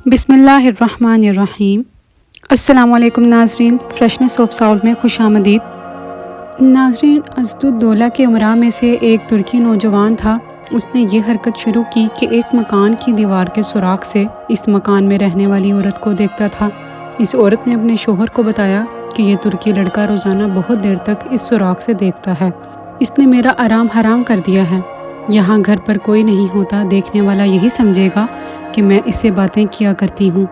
बिस्मिल्लाहिर्रहमानिर्रहीम। अस्सलाम वालेकुम नाज़रीन, फ्रेशनेस ऑफ साउंड में खुश आमदीद। नाज़रीन, असदुद्दौला के उमरा में से एक तुर्की नौजवान था। उसने ये हरकत शुरू की कि एक मकान की दीवार के सुराख से इस मकान में रहने वाली औरत को देखता था। इस औरत ने अपने शोहर को बताया कि ये तुर्की लड़का रोज़ाना बहुत देर तक इस सुराख से देखता है। इसने मेरा आराम हराम कर दिया है। यहाँ घर पर कोई नहीं होता, देखने वाला यही समझेगा कि मैं इससे बातें किया करती हूँ।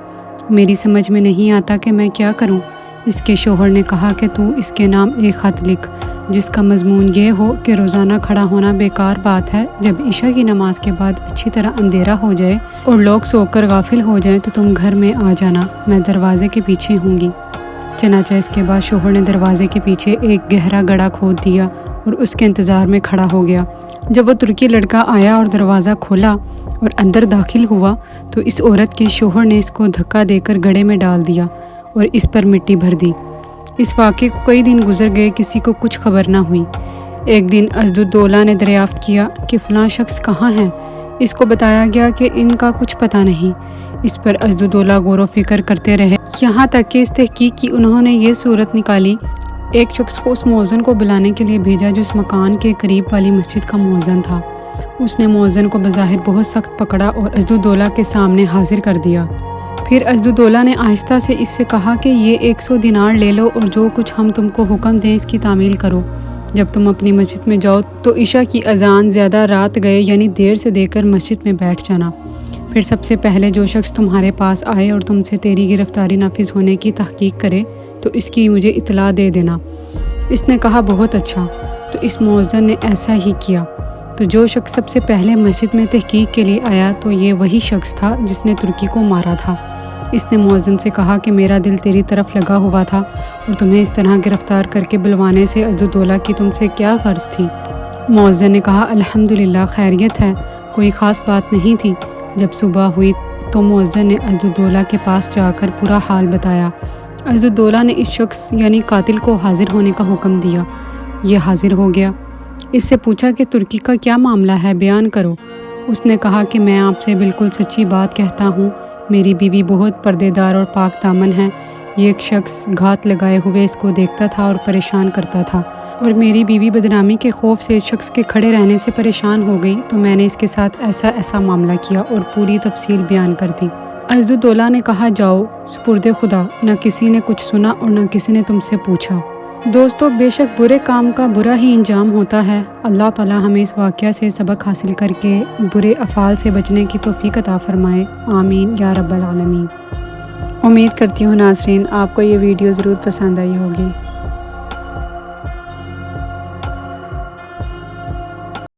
मेरी समझ में नहीं आता कि मैं क्या करूँ। इसके शोहर ने कहा कि तू इसके नाम एक ख़त लिख, जिसका मजमून ये हो कि रोज़ाना खड़ा होना बेकार बात है। जब इशा की नमाज के बाद अच्छी तरह अंधेरा हो जाए और लोग सोकर गाफिल हो जाएं तो तुम घर में आ जाना, मैं दरवाज़े के पीछे होंगी। चनाचा इसके बाद शोहर ने दरवाज़े के पीछे एक गहरा गड्ढा खोद दिया और उसके इंतज़ार में खड़ा हो गया। जब वो तुर्की लड़का आया और दरवाज़ा खोला और अंदर दाखिल हुआ तो इस औरत के शोहर ने इसको धक्का देकर गड्ढे में डाल दिया और इस पर मिट्टी भर दी। इस वाक़े को कई दिन गुजर गए, किसी को कुछ खबर ना हुई। एक दिन असदुद्दौला ने दरियाफ्त किया कि फ़लाँ शख्स कहाँ हैं। इसको बताया गया कि इनका कुछ पता नहीं। इस पर असदुद्दौला गौर व फिक्र करते रहे, यहाँ तक कि इस तहकीक की उन्होंने ये सूरत निकाली। एक शख्स को उस मौज़न को बुलाने के लिए भेजा जो इस मकान के करीब वाली मस्जिद का मौज़न था। उसने मौज़न को बज़ाहिर बहुत सख्त पकड़ा और असदुद्दौला के सामने हाजिर कर दिया। फिर असदुद्दौला ने आहिस्ता से इससे कहा कि ये 100 दिनार ले लो और जो कुछ हम तुमको हुक्म दें इसकी तामील करो। जब तुम अपनी मस्जिद में जाओ तो इशा की अजान ज़्यादा रात गए यानी देर से देकर मस्जिद में बैठ जाना। फिर सबसे पहले जो शख्स तुम्हारे पास आए और तुमसे तेरी गिरफ्तारी नाफिज होने की तहकीक करे तो इसकी मुझे इतला दे देना। इसने कहा बहुत अच्छा। तो इस मौज़न ने ऐसा ही किया। तो जो शख्स सबसे पहले मस्जिद में तहकीक के लिए आया तो ये वही शख्स था जिसने तुर्की को मारा था। इसने मौज़न से कहा कि मेरा दिल तेरी तरफ लगा हुआ था और तुम्हें इस तरह गिरफ्तार करके बुलवाने से असदुद्दौला की तुमसे क्या गर्ज थी। मौज़न ने कहा अल्हम्दुलिल्लाह खैरियत है, कोई ख़ास बात नहीं थी। जब सुबह हुई तो मौज़न ने असदुद्दौला के पास जाकर पूरा हाल बताया। असदुद्दौला ने इस शख्स यानी कातिल को हाजिर होने का हुक्म दिया। ये हाजिर हो गया। इससे पूछा कि तुर्की का क्या मामला है, बयान करो। उसने कहा कि मैं आपसे बिल्कुल सच्ची बात कहता हूँ, मेरी बीवी बहुत पर्देदार और पाक दामन है। ये एक शख्स घात लगाए हुए इसको देखता था और परेशान करता था और मेरी बीवी बदनामी के खौफ से शख्स के खड़े रहने से परेशान हो गई तो मैंने इसके साथ ऐसा मामला किया और पूरी तफसील बयान कर दी। असदुद्दौला ने कहा जाओ सुपुर्दे खुदा, न किसी ने कुछ सुना और न किसी ने तुमसे पूछा। दोस्तों, बेशक बुरे काम का बुरा ही अंजाम होता है। अल्लाह ताला हमें इस वाक़या से सबक हासिल करके बुरे अफ़ाल से बचने की तौफ़ीक़ अता फ़रमाए। आमीन या रब्बल आलमीन। उम्मीद करती हूँ नाज़रीन आपको ये वीडियो ज़रूर पसंद आई होगी।